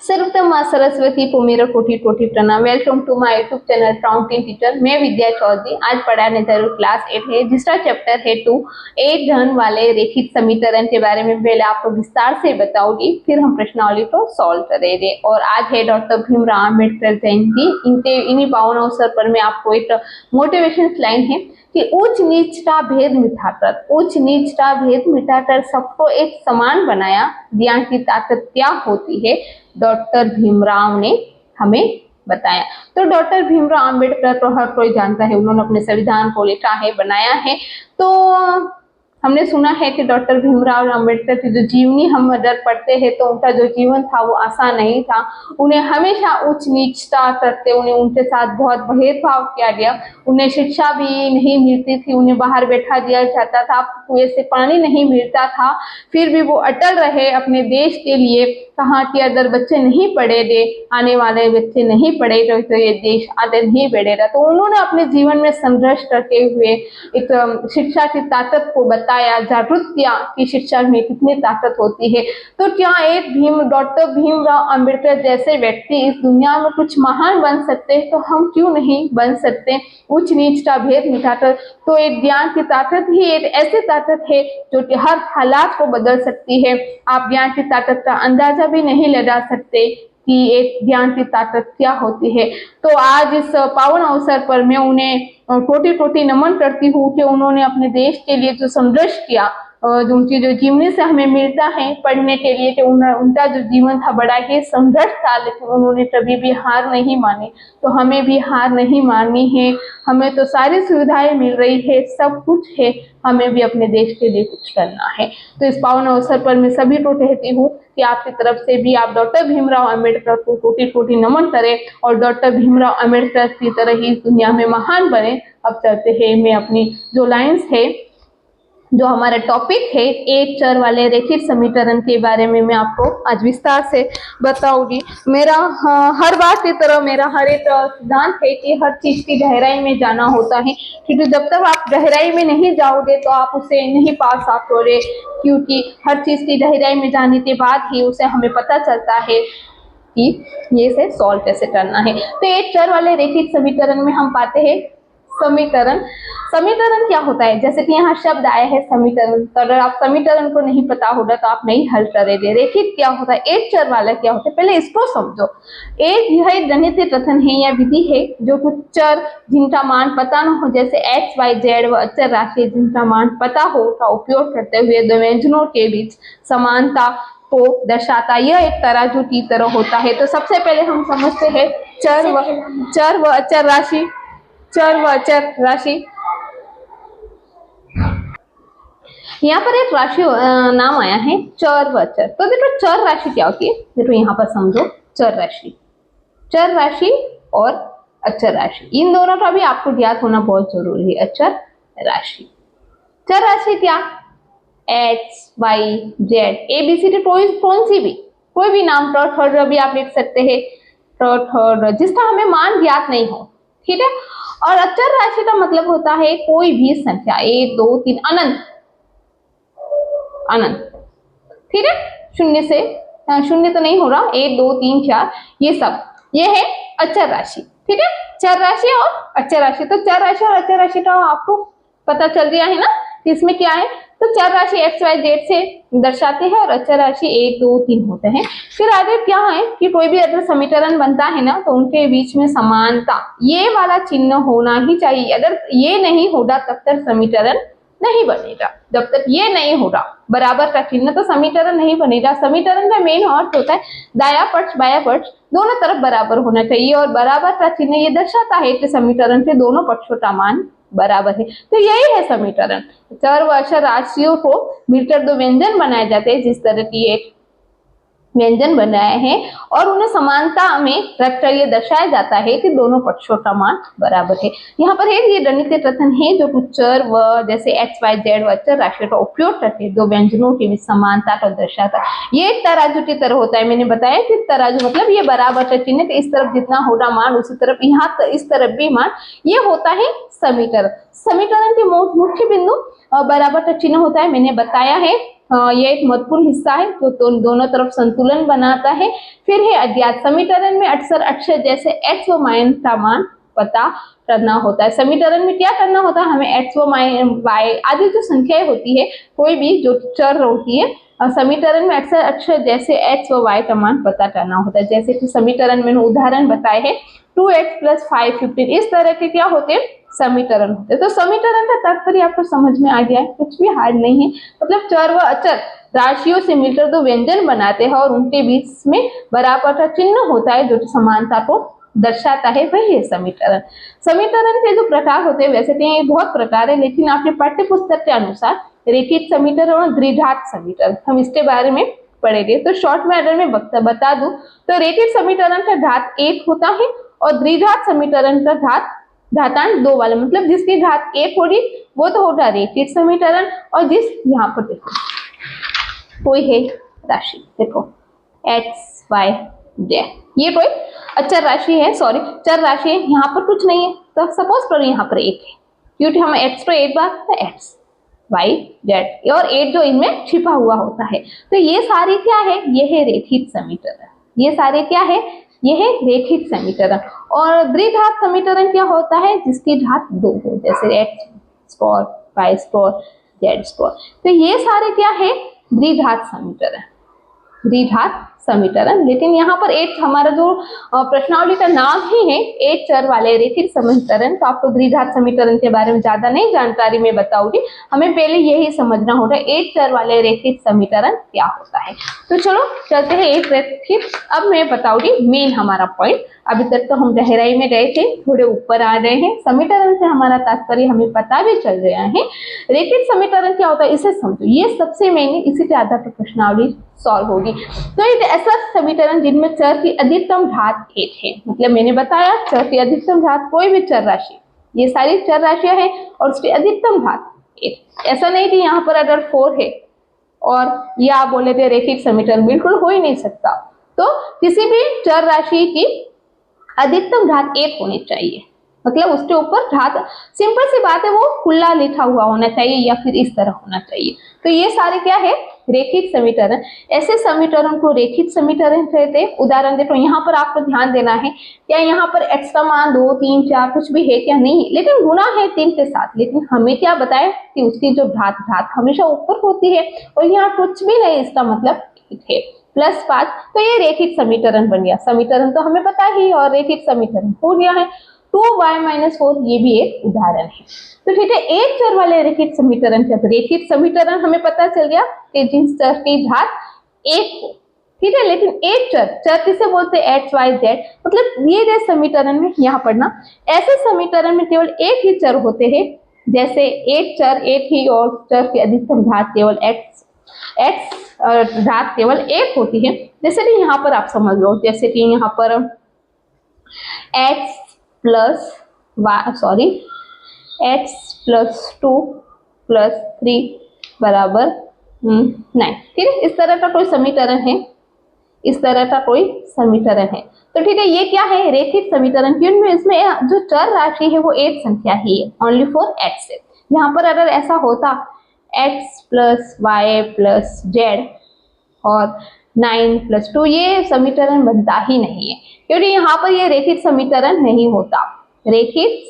सर्वप्रथम माँ सरस्वती को मेरा कोटि कोटि प्रणाम। Welcome to my YouTube channel counting teacher. मैं विद्या चौधरी आज पढ़ाने जा रही हूँ क्लास 8 है, जिसका चैप्टर है 2 एक घन वाले रेखित समीकरण के बारे में पहले आपको विस्तार से बताऊंगी, फिर हम प्रश्नावली को सॉल्व करेंगे। और आज है डॉक्टर भीमराव अम्बेडकर जयंती। इन्हीं पावन अवसर पर मैं आपको एक मोटिवेशन लाइन है कि उच्च नीच का भेद मिटाकर सबको एक समान बनाया, ज्ञान की ताकत क्या होती है, डॉक्टर भीमराव ने हमें बताया। तो डॉक्टर भीमराव अम्बेडकर तो हर कोई जानता है, उन्होंने अपने संविधान को लिखा है, बनाया है। तो हमने सुना है कि डॉक्टर भीमराव अम्बेडकर की जो जीवनी हम अगर पढ़ते हैं तो उनका जो जीवन था वो आसान नहीं था। उन्हें हमेशा उच्च नीचता करते, उनके साथ बहुत भेदभाव किया गया। उन्हें शिक्षा भी नहीं मिलती थी, उन्हें बाहर बैठा दिया जाता था, कुएं से पानी नहीं मिलता था, फिर भी वो अटल रहे अपने देश के लिए। कहा कि अगर बच्चे नहीं पढ़ेंगे, आने वाले बच्चे नहीं पढ़ेंगे तो ये देश आगे नहीं बढ़ेगा। तो उन्होंने अपने जीवन में संघर्ष करते हुए एक शिक्षा की ताकत को बताया, जागरूक किया कि शिक्षा में कितनी ताकत होती है। तो क्या एक डॉक्टर भीमराव अम्बेडकर जैसे व्यक्ति इस दुनिया में कुछ महान बन सकते हैं, तो हम क्यों नहीं बन सकते। उच्च नीच का भेद मिटाकर तो एक ज्ञान की ताकत ही एक ऐसी ताकत है जो कि हर हालात को बदल सकती है। आप ज्ञान की ताकत का अंदाजा भी नहीं लगा सकते कि एक ज्ञान की ताकत क्या होती है। तो आज इस पावन अवसर पर मैं उन्हें कोटि कोटि नमन करती हूँ कि उन्होंने अपने देश के लिए जो संघर्ष किया, जो उनकी जो जीवनी से हमें मिलता है पढ़ने के लिए कि उनका जो जीवन था बड़ा ही संघर्ष था, लेकिन उन्होंने कभी भी हार नहीं मानी। तो हमें भी हार नहीं माननी है। हमें तो सारी सुविधाएं मिल रही है, सब कुछ है, हमें भी अपने देश के लिए कुछ करना है। तो इस पावन अवसर पर मैं सभी को कहती हूँ कि आपकी तरफ से भी आप डॉक्टर भीमराव अम्बेडकर को कोटि कोटि नमन करें और डॉक्टर भीमराव अम्बेडकर की तरह ही इस दुनिया में महान बने। अब चलते हैं, मैं अपनी जो लाइन्स है, जो हमारा टॉपिक है एक चर वाले रेखित समीकरण के बारे में मैं आपको आज विस्तार से बताऊंगी। मेरा हर बार की तरह मेरा हर एक सिद्धांत है कि हर चीज की गहराई में जाना होता है, क्योंकि जब तक आप गहराई में नहीं जाओगे तो आप उसे नहीं पा सकोगे, क्योंकि हर चीज की गहराई में जाने के बाद ही उसे हमें पता चलता है कि ये से सॉल्व कैसे करना है। तो एक चर वाले रेखित समीकरण में हम पाते हैं समीकरण क्या होता है, जैसे कि यहाँ शब्द आया है समीकरण। तो अगर आप समीकरण को नहीं पता होगा तो आप नहीं हल करेंगे। रेखित क्या होता है, एक चर वाला क्या होता है, पहले इसको समझो। एक यह गणितीय कथन है या विधि है जो कुछ चर जिनका मान पता न हो, जैसे एक्स वाई जेड व अचर राशि जिनका मान पता हो का उपयोग करते हुए दो व्यंजनों के बीच समानता को दर्शाता यह एक तराजू की तरह होता है। तो सबसे पहले हम समझते हैं चर व अचर राशि। यहाँ पर एक राशि नाम आया है चर व अचर। तो देखो चर राशि क्या होती है, देखो यहाँ पर समझो। चर राशि और अचर राशि, इन दोनों का भी आपको ज्ञात होना बहुत जरूरी है। अचर राशि, चर राशि क्या, एक्स वाई जेड एबीसीडी, कोई भी नाम थर्ड भी आप लिख सकते हैं, थर्ड जिसका हमें मान ज्ञात नहीं हो, ठीक है। और अचर राशि का मतलब होता है कोई भी संख्या, 1 2 3 अनंत, ठीक है। शून्य तो नहीं हो रहा, 1 2 3 4 ये सब, ये है अचर राशि, ठीक है। चर राशि और अचर राशि, तो चर राशि और अचर राशि का आपको पता चल गया है ना, इसमें क्या है। तो चर राशि एक्स वाई जेड से दर्शाते हैं और अचर राशि 1 2 3 होते हैं। फिर आगे क्या है कि कोई भी अगर समीकरण बनता है ना तो उनके बीच में समानता, ये वाला चिन्ह होना ही चाहिए। अगर ये नहीं होगा तब तक समीकरण नहीं बनेगा। जब तक ये नहीं होगा बराबर का चिन्ह तो समीकरण नहीं बनेगा। समीकरण का मेन अर्थ होता है दाया पक्ष बाया पक्ष दोनों तरफ बराबर होना चाहिए, और बराबर का चिन्ह ये दर्शाता है कि समीकरण के दोनों पक्षों का मान बराबर है। तो यही है समीकरण। चर व अचर राशियों को मिलकर दो व्यंजन बनाए जाते हैं, जिस तरह की एक व्यंजन बनाए हैं और उन्हें समानता में रखकर ये दर्शाया जाता है कि दोनों पक्षों का मान बराबर है। यहाँ पर ये गणितीय कथन है जो कुछ चर व जैसे एक्स वाई जेड व अचर राशि का उपयोग करके दो व्यंजनों के बीच समानता को दर्शाता है। ये एक तराजू की तरह होता है। मैंने बताया कि तराजू मतलब ये बराबर का चिन्ह, तो इस तरफ जितना होगा मान उसी तरफ यहाँ इस तरफ भी मान, ये होता है समीकरण। समीकरण के मुख्य बिंदु बराबर का चिन्ह होता है, मैंने बताया है। ये एक महत्वपूर्ण हिस्सा है जो दोनों तरफ संतुलन बनाता है। फिर है अज्ञात। समीकरण में अक्षर जैसे x व y का मान पता करना होता है। समीकरण में क्या करना होता है, हमें x व y आदि जो संख्याएं होती है, कोई भी जो चर होती है, समीकरण में अक्षर जैसे x व y का मान पता करना होता है। जैसे कि समीकरण में उदाहरण बताए हैं 2x + 5 15, इस तरह के क्या होते हैं, समीकरण होते हैं। तो समीकरण का तात्पर्य आपको समझ में आ गया है, कुछ भी हार्ड नहीं है। मतलब चर व अचर राशियों से मिलकर दो व्यंजन बनाते हैं और उनके बीच में बराबर का चिन्ह होता है जो समानता को दर्शाता है, वही है समीकरण। समीकरण के जो प्रकार होते हैं, वैसे तो ये बहुत प्रकार है, लेकिन आपके पाठ्य पुस्तक के अनुसार रेखित समीकरण और द्विघात समीकरण, हम इसके बारे में पढ़ेंगे। तो शॉर्ट में अगर मैं बता दूं तो रेखित समीकरण का घात 1 होता है और द्विघात समीकरण का घातांक 2 वाला, मतलब जिसकी घात 1 होगी वो तो होगा रेखित समीकरण, और जिस यहाँ पर देखो कोई है राशि, देखो x y z, ये कोई अचर राशि है, सॉरी चर राशि है, यहाँ पर कुछ नहीं है। तो सपोज करो यहाँ पर 1 है, क्योंकि हम x पर 1 बार तो x y z और 8 जो इनमें छिपा हुआ होता है। तो ये सारे क्या है, ये है रेखित समीकरण। ये सारे क्या है, ये है रेखित समीकरण। और द्विघात समीकरण क्या होता है, जिसकी घात 2 हो, जैसे x2 y2 z2। तो ये सारे क्या है, द्विघात समीकरण, द्विघात समीकरण। लेकिन यहाँ पर एक हमारा जो प्रश्नावली का नाम ही है एक चर वाले रेखित समीकरण, तो आपको द्विघात समीकरण के बारे में ज्यादा नहीं जानकारी मैं बताऊंगी, हमें पहले यही समझना होगा एक चर वाले रेखित समीकरण क्या होता है। तो चलो चलते हैं एक रेखित। अब मैं बताऊंगी मेन हमारा पॉइंट। अभी तक तो हम गहराई में गए थे, थोड़े ऊपर आ रहे हैं। समीकरण से हमारा तात्पर्य हमें पता भी चल गया है। रेखित समीकरण क्या होता है इसे समझो, ये सबसे मेन है, इसी के आधार पर प्रश्नावली सॉल्व होगी। तो एक ऐसा समीकरण जिनमें चर की अधिकतम घात 1 है, मतलब मैंने बताया चर की अधिकतम घात कोई भी चर राशि, ये सारी चर राशियां हैं और उसकी अधिकतम घात 1। ऐसा नहीं कि यहाँ पर अगर 4 है और ये आप बोले थे रेखित समीकरण, बिल्कुल हो ही नहीं सकता। तो किसी भी चर राशि की अधिकतम घात 1 होनी चाहिए, मतलब उसके ऊपर घात, सिंपल सी बात है, वो खुला लिखा हुआ होना चाहिए या फिर इस तरह होना चाहिए। तो ये सारे क्या है, रेखित समीकरण। ऐसे समीकरण को रेखित समीकरण कहते हैं। उदाहरण देखो, यहाँ पर आपको ध्यान देना है, क्या यहाँ पर x का मान 2 3 4 कुछ भी है क्या, नहीं, लेकिन गुणा है 3 के साथ। लेकिन हमें क्या बताया कि उसकी जो घात हमेशा ऊपर होती है और यहाँ कुछ भी नहीं, इसका मतलब है +5। तो ये रेखित समीकरण बन गया। समीकरण तो हमें पता ही, और रेखित समीकरण हो गया है। 2y - 4 ये भी एक उदाहरण है। तो ठीक है, एक चर वाले रेखित समीकरण के रेखित समीकरण हमें पता चल गया कि जिस चर की घात 1 हो, ठीक है। लेकिन एक चर किसे बोलते हैं, x y z, मतलब ये जो समीकरण में यहाँ पढ़ना, ऐसे समीकरण में केवल एक ही चर होते हैं, जैसे एक चर एक ही और चर की अधिकतम घात केवल x घात केवल 1 होती है। जैसे कि यहाँ पर आप समझ लो, जैसे कि यहाँ पर x + 2 + 3 = 9, ठीक है। इस तरह का कोई समीकरण है, इस तरह का कोई समीकरण है। तो ठीक है, ये क्या है, रेखित समीकरण। क्योंकि इसमें जो चर राशि है वो एक संख्या ही है, ओनली फॉर x है। यहाँ पर अगर ऐसा होता x + y + z और 9 + 2, ये समीकरण बनता ही नहीं है, क्योंकि यहाँ पर ये रेखित समीकरण नहीं होता। रेखित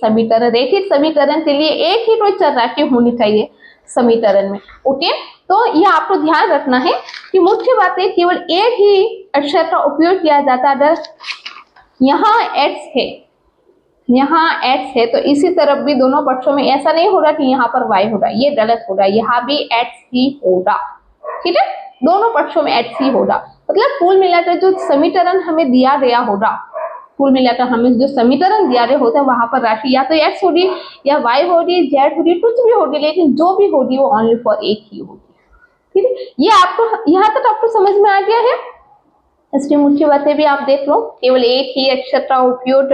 समीकरण के लिए एक ही कोई चर राशि होनी चाहिए समीकरण में, ओके। तो ये आपको ध्यान रखना है कि मुख्य बात है, केवल एक ही अक्षर का उपयोग किया जाता है। अगर यहाँ x है तो इसी तरफ भी दोनों पक्षों में ऐसा नहीं होगा कि यहाँ पर y होगा, ये गलत होगा, यहाँ भी x ही होगा, ठीक है। दोनों पक्षों में x ही होगा, मतलब कुल मिलाकर जो समीकरण हमें दिया गया होगा, कुल मिलाकर हमें जो समीकरण दिया गया होता है, वहां पर राशि या तो x होगी या y होगी, z होगी, कुछ भी होगी, लेकिन जो भी होगी वो ओनली फॉर एक ही होगी, ठीक है। ये आपको यहाँ तक आपको समझ में आ गया है। इसकी मुख्य बातें भी आप देख लो, केवल एक ही अक्षर का उपयोग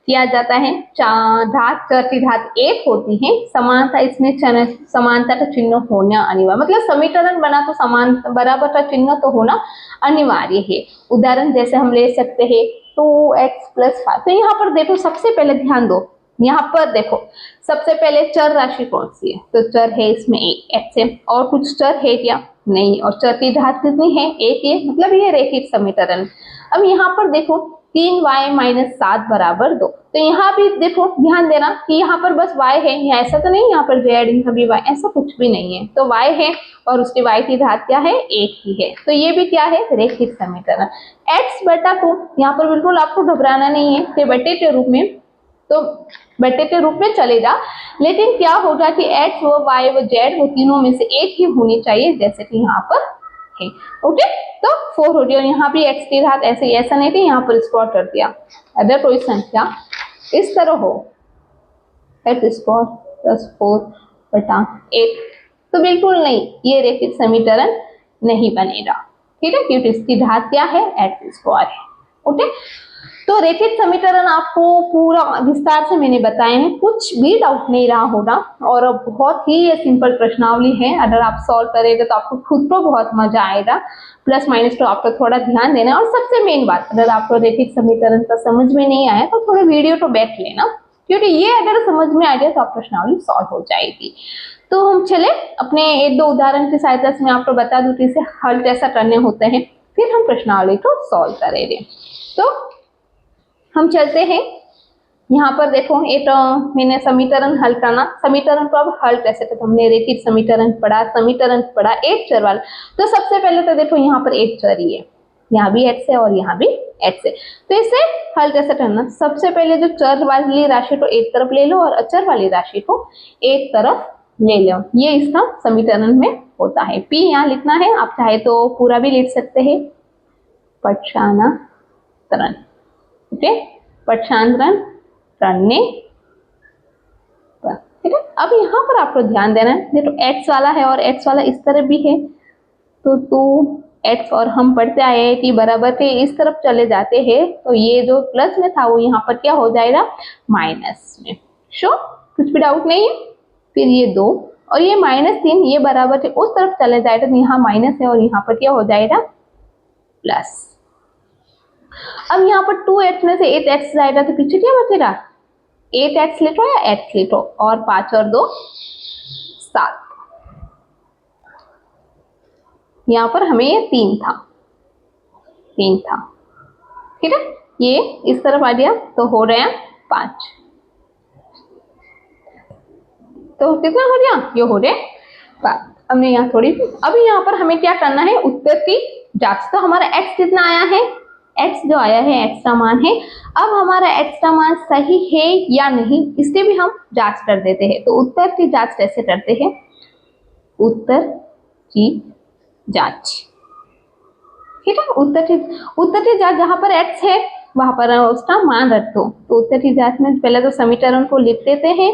किया जाता है, चर की घात 1 होती है, समानता, इसमें समानता का चिन्ह होना अनिवार्य, मतलब समीकरण बना तो समान बराबर का चिन्ह तो होना अनिवार्य है। उदाहरण जैसे हम ले सकते हैं 2x + 5। तो यहाँ पर देखो, सबसे पहले ध्यान दो, यहाँ पर देखो सबसे पहले चर राशि कौन सी है, तो चर है इसमें x है, और कुछ चर है क्या, नहीं। और चर की घात कितनी है? 1 है, मतलब ये रैखिक समीकरण। अब यहाँ पर देखो 3y माइनस 7 बराबर 2। तो यहाँ भी देखो ध्यान देना कि यहाँ पर बस y है, यहाँ ऐसा तो नहीं यहाँ पर z यहाँ भी y, ऐसा कुछ भी नहीं है। तो y है और उसकी y की घात क्या है? 1 ही है। तो ये भी क्या है? रैखिक समीकरण। x बटा 2 यहाँ पर बिल्कुल आपको घबराना नहीं है, तो बटे के रूप में, तो बटे के रूप में चलेगा, लेकिन क्या होगा कि x व y व z वो तीनों में से एक ही होनी चाहिए, जैसे कि यहाँ पर है। ओके, तो 4 हो गया। और यहाँ भी x की घात ऐसे, ऐसा नहीं कि यहाँ पर स्क्वायर कर दिया। अगर कोई संख्या इस तरह हो x स्क्वायर प्लस 4 बटा 8, तो बिल्कुल नहीं, ये रैखिक समीकरण नहीं बनेगा। ठीक है, क्योंकि इसकी घात क्या है? x स्क्वायर है। ओके, तो रैखिक समीकरण आपको पूरा विस्तार से मैंने बताए हैं, कुछ भी डाउट नहीं रहा होगा। और बहुत ही ये सिंपल प्रश्नावली है, अगर आप सॉल्व करेंगे तो आपको खुद को बहुत मजा आएगा। प्लस माइनस तो आपको थोड़ा ध्यान देना। और सबसे मेन बात, अगर आपको रैखिक समीकरण का समझ में नहीं आया तो थोड़ा वीडियो तो बैठ लेना, क्योंकि ये अगर समझ में आ गया तो आप प्रश्नावली सॉल्व हो जाएगी। तो हम चले अपने 1-2 उदाहरण की सहायता से मैं आपको बता दूं कि इसे हल कैसा करने होते हैं, फिर हम प्रश्नावली को सॉल्व करेंगे। तो हम चलते हैं, यहाँ पर देखो एक मैंने समीकरण हल करना, समीकरण को अब हल कैसे करते, हमने रैखिक समीकरण पढ़ा, समीकरण पढ़ा एक चर वाला। तो सबसे पहले तो देखो यहाँ पर एक चर ही है, यहाँ भी x है और यहाँ भी x है, तो इसे हल कैसे करना? सबसे पहले जो चर वाली राशि को एक तरफ ले लो और अचर वाली राशि को एक तरफ ले लो, ये इसका समीकरण में होता है। p यहाँ लिखना है, आप चाहे तो पूरा भी लिख सकते हैं, पक्षांतरण। ओके, पक्षांतरण करने पर। ठीक है, अब यहाँ पर आपको ध्यान देना है, देखो x वाला है और x वाला इस तरफ भी है, तो 2x, और हम पढ़ते आए हैं कि बराबर के इस तरफ चले जाते हैं, तो ये जो प्लस में था वो यहाँ पर क्या हो जाएगा? माइनस में। श्योर, कुछ भी डाउट नहीं है। फिर ये 2 और ये -3, ये बराबर के उस तरफ चले जाएगा, तो यहाँ माइनस है और यहाँ पर क्या हो जाएगा? प्लस। अब यहाँ पर 2x में से 8x जाएगा, तो पीछे क्या बचेगा? 8x लिखो या x लिखो, और 5 और 2 7। यहाँ पर हमें ये 3 था। ठीक है, ये इस तरफ आ गया, तो हो रहा है 5। तो कितना हो गया? ये हो रहा है 5। हमने यहाँ थोड़ी, अब यहाँ पर हमें क्या करना है? उत्तर की जांच। तो हमारा x कितना आया है? x जो आया है x का मान है। अब हमारा x का मान सही है या नहीं, इससे भी हम जांच कर देते हैं। तो उत्तर की जांच कैसे करते हैं? उत्तर की जांच। ठीक है, उत्तर की जांच, जहां पर x है वहां पर उसका मान रख दो। तो उत्तर की जांच में पहले तो समीकरण को लिख देते हैं।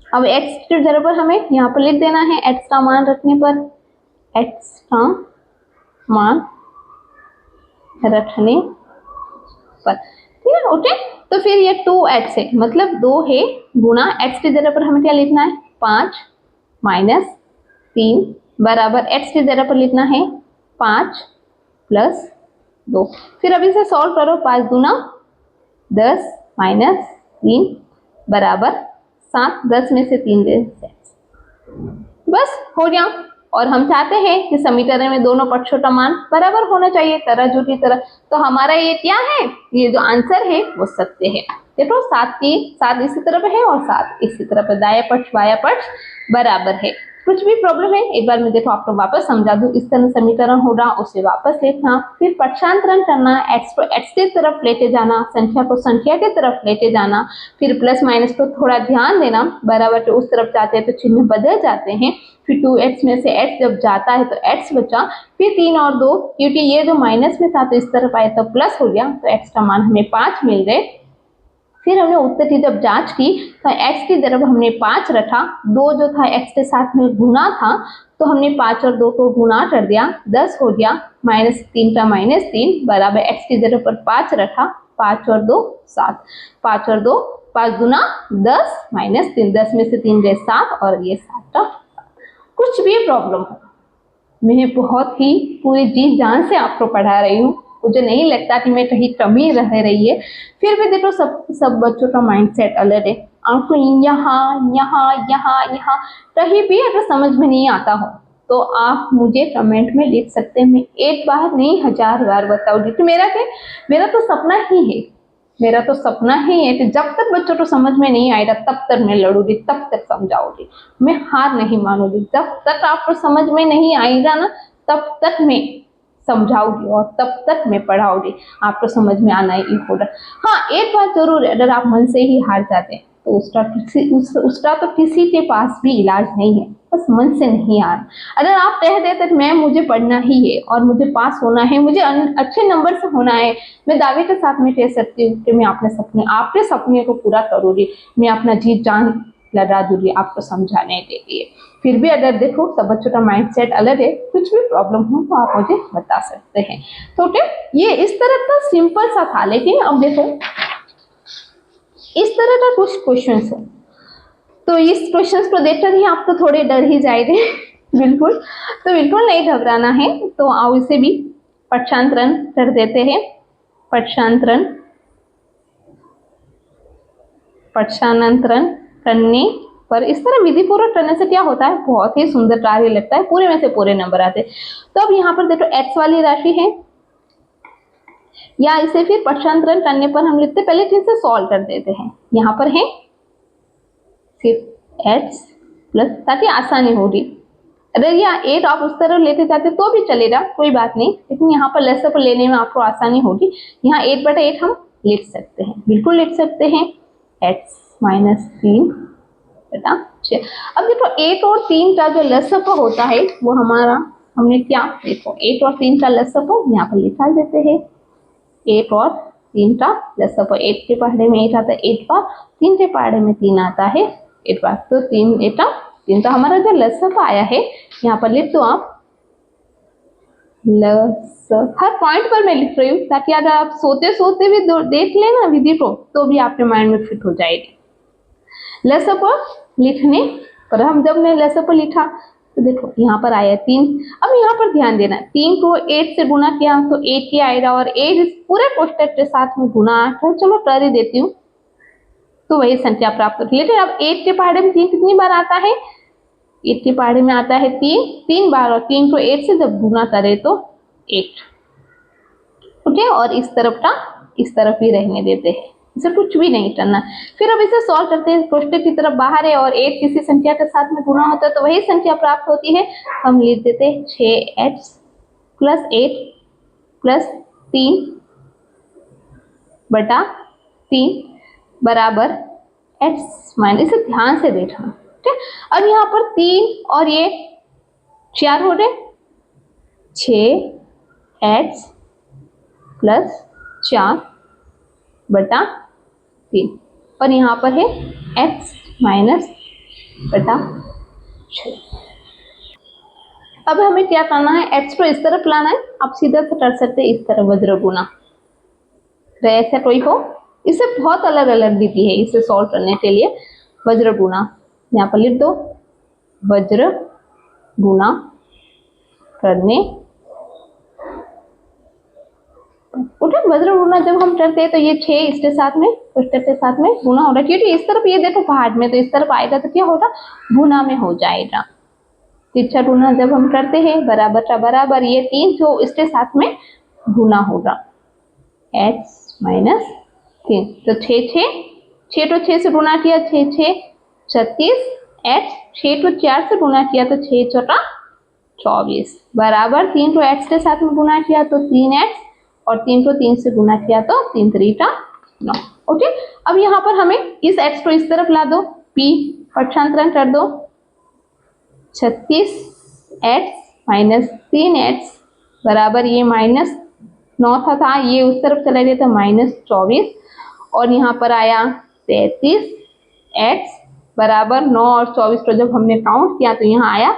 अब x की जगह पर हमें यहाँ पर लिख देना है, x का मान रखने पर, x का मान रखने पर। ठीक है, ओके। तो फिर ये 2x है, मतलब 2 है, गुना x की जगह पर हमें क्या लिखना है? 5 माइनस 3 बराबर x की जगह पर लिखना है 5 प्लस 2। फिर अभी से सॉल्व करो, 5 दूना 10 माइनस 3 बराबर 7, 10 में से 3 गए 6। बस हो गया। और हम चाहते हैं कि समीकरण में दोनों पक्षों का मान बराबर होना चाहिए, तराजू की तरह। तो हमारा ये क्या है? ये जो आंसर है वो सत्य है। देखो 7 इसी तरफ है और 7 इसी तरफ है, दाया पक्ष बाया पक्ष बराबर है। कुछ भी प्रॉब्लम है एक बार मैं देखो आपको वापस समझा दूं, इस तरह समीकरण होगा, उसे वापस लिखना, फिर पक्षांतरण करना, x को x की तरफ लेके जाना, संख्या को संख्या की तरफ लेके जाना, फिर प्लस माइनस को थोड़ा ध्यान देना, बराबर के उस तरफ जाते हैं तो चिन्ह बदल जाते हैं। फिर 2x में से x जब जाता है तो x बचा, फिर 3 और 2, क्योंकि ये जो माइनस में था तो इस तरफ आया तो प्लस हो गया, तो x का मान हमें 5 मिल गए। फिर हमने उत्तर की जब जांच की तो x की तरफ हमने 5 रखा, 2 जो था x के साथ में गुना था, तो हमने 5 और 2 को गुना कर दिया, 10 हो गया, -3 का -3 बराबर x की जगह पर 5 रखा, 5 और 2 7, 5 और 2 5 गुना 10 -3, 10 में से 3 गए 7 और ये 7 का 7। कुछ भी प्रॉब्लम हो, मैं बहुत ही पूरी जी जान से आपको पढ़ा रही हूँ, मुझे नहीं लगता कि मैं कहीं कमी रह रही है। फिर भी देखो सब बच्चों का माइंडसेट अलग है, आपको यहाँ यहाँ यहाँ यहाँ कहीं भी अगर समझ में नहीं आता हो तो आप मुझे कमेंट में लिख सकते हैं। मैं एक बार नहीं 1000 बार बताऊंगी कि मेरा तो सपना ही है, मेरा तो सपना ही है कि जब तक बच्चों को समझ में नहीं आएगा तब तक मैं लड़ूंगी, तब तक समझाऊंगी, मैं हार नहीं मानूंगी। जब तक आपको समझ में नहीं आएगा ना तब तक मैं समझाऊंगी और तब तक मैं पढ़ाऊंगी, आपको समझ में आना ही होगा। हाँ, एक बात जरूर है, अगर आप मन से ही हार जाते हैं तो उसका तो किसी के पास भी इलाज नहीं है, बस मन से नहीं हार। अगर आप कह देते मैं मुझे पढ़ना ही है और मुझे पास होना है, मुझे अच्छे नंबर से होना है, मैं दावे के साथ में कह सकती हूँ कि मैं आपके सपने को पूरा करूंगी, मैं अपना जी जान लगा दूंगी आपको समझाने के लिए। फिर भी अगर देखो सब बच्चों का माइंडसेट अलग है, कुछ भी प्रॉब्लम हो तो आप मुझे बता सकते हैं। तो ओके, ये इस तरह का सिंपल सा था, लेकिन अब देखो इस तरह का कुछ क्वेश्चन है, तो इस क्वेश्चन को देखकर ही आप तो थोड़े डर ही जाएंगे बिल्कुल, तो बिल्कुल नहीं घबराना है। तो आओ इसे भी पक्षांतरण कर देते हैं। पक्षांतरण करने पर इस तरह विधि पूर्वक करने से क्या होता है, बहुत ही सुंदर कार्य लगता है, पूरे में से पूरे नंबर आते हैं। तो अब यहाँ पर देखो x वाली राशि है, या इसे फिर पक्षांतरण करने पर हम लिखते पहले चीज से सॉल्व कर देते हैं। यहाँ पर है सिर्फ x प्लस, ताकि आसानी होगी। अगर यहाँ 8 आप उस तरह लेते जाते तो भी चलेगा, कोई बात नहीं, लेकिन यहाँ पर लेस पर लेने में आपको आसानी होगी। यहाँ 8/8 हम लिख सकते हैं, बिल्कुल लिख सकते हैं, x माइनस 3/6। अब देखो 8 और 3 का जो लसअप होता है वो हमारा, हमने क्या देखो 8 और 3 का लसअप यहाँ पर लिखा देते हैं। 8 और 3 का लसअप, 8 के पहाड़े में 8 आता है 8 बार, 3 के पहाड़े में 3 आता है 8 बार, तो 3 तो हमारा जो लसअप आया है यहाँ पर लिख दो आप हर पॉइंट पर मैं लिख रही हूँ, ताकि अगर आप सोते सोते भी देख लेना विधि को तो भी आपके माइंड में फिट हो जाएगी। लसअप लिखने पर हम जब ने लसअप लिखा तो देखो यहाँ पर आया 3। अब यहाँ पर ध्यान देना, 3 को 8 से गुना किया तो 8 ही आएगा, और 8 इस पूरे कोष्टक के साथ में गुना 8, चलो कर ही देती हूँ तो वही संख्या प्राप्त होती है। लेकिन अब 8 के पहाड़े में 3 कितनी बार आता है, 8 के पहाड़े में आता है 3 बार, और 3 को 8 से जब गुना करे तो 8। ओके, और इस तरफ ही रहने देते हैं, इसे कुछ भी नहीं करना। फिर अब इसे सॉल्व करते हैं, कोष्टक की तरफ बाहर है और 8 किसी संख्या के साथ में गुना होता है तो वही संख्या प्राप्त होती है। हम लिख देते हैं 6x प्लस 8 प्लस 3/3 बराबर x माइनस, इसे ध्यान से देखना। ठीक है, अब यहाँ पर 3 और ये 4 हो गए, 6x प्लस 4/3, और यहाँ पर है x माइनस 6। अब हमें क्या करना है, x को इस तरफ लाना है। आप सीधा से कर सकते हैं इस तरह वज्र गुना, तो ऐसा कोई हो, इससे बहुत अलग अलग विधि है इसे सॉल्व करने के लिए। वज्र गुना यहाँ पर लिख दो, वज्र गुना करने, वज्र गुना जब हम करते हैं तो ये 6 इसके साथ में कोष्टक के साथ में गुना हो रहा है, क्योंकि इस तरफ ये देखो भाग में, तो इस तरफ आएगा तो क्या होगा, गुना में हो जाएगा। तिरछा गुना जब हम करते हैं बराबर का बराबर, ये 3 जो इसके साथ में गुना होगा, x माइनस 3, तो 6 तो 6 से गुना किया, 6 6 36, x 6 तो 4 से गुना किया तो 6 4 24 बराबर 3 तो x के साथ में गुना किया तो 3x, और 3 को 3 से गुना किया तो 3 3 9। ओके, अब यहाँ पर हमें इस x को इस तरफ ला दो, p पक्षांतरण कर दो, 36x माइनस 3x बराबर, ये माइनस 9 था ये उस तरफ चला गया था माइनस 24, और यहाँ पर आया 33x बराबर 9 और 24 को जब हमने काउंट किया तो यहाँ आया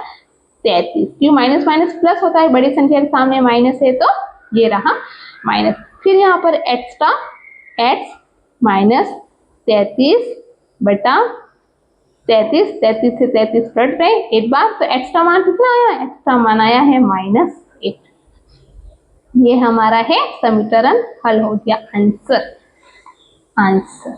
33। क्यों माइनस माइनस प्लस होता है, बड़ी संख्या के सामने माइनस है तो ये रहा माइनस। फिर यहाँ पर एक्स्ट्रा x माइनस 33/33, 33 से 33 कट गए एक बार, तो एक्स्ट्रा मान कितना आया, एक्स्ट्रा मान आया है -8। ये हमारा है समीकरण हल हो गया, आंसर।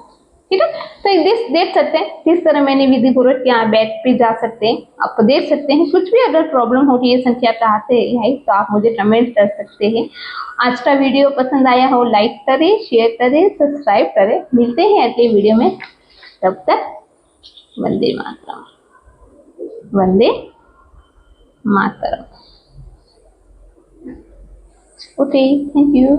ठीक है। तो देख सकते हैं किस तरह मैंने विधि पूर्वक यहाँ बैक पे जा सकते हैं, आप देख सकते हैं। कुछ भी अगर प्रॉब्लम हो रही है संख्या चाहते हैं तो आप मुझे कमेंट कर सकते हैं। आज का वीडियो पसंद आया हो लाइक करें, शेयर करें, सब्सक्राइब करें। मिलते हैं अगले वीडियो में, तब तक Vande Mataram, Vande Mataram. Okay, thank you.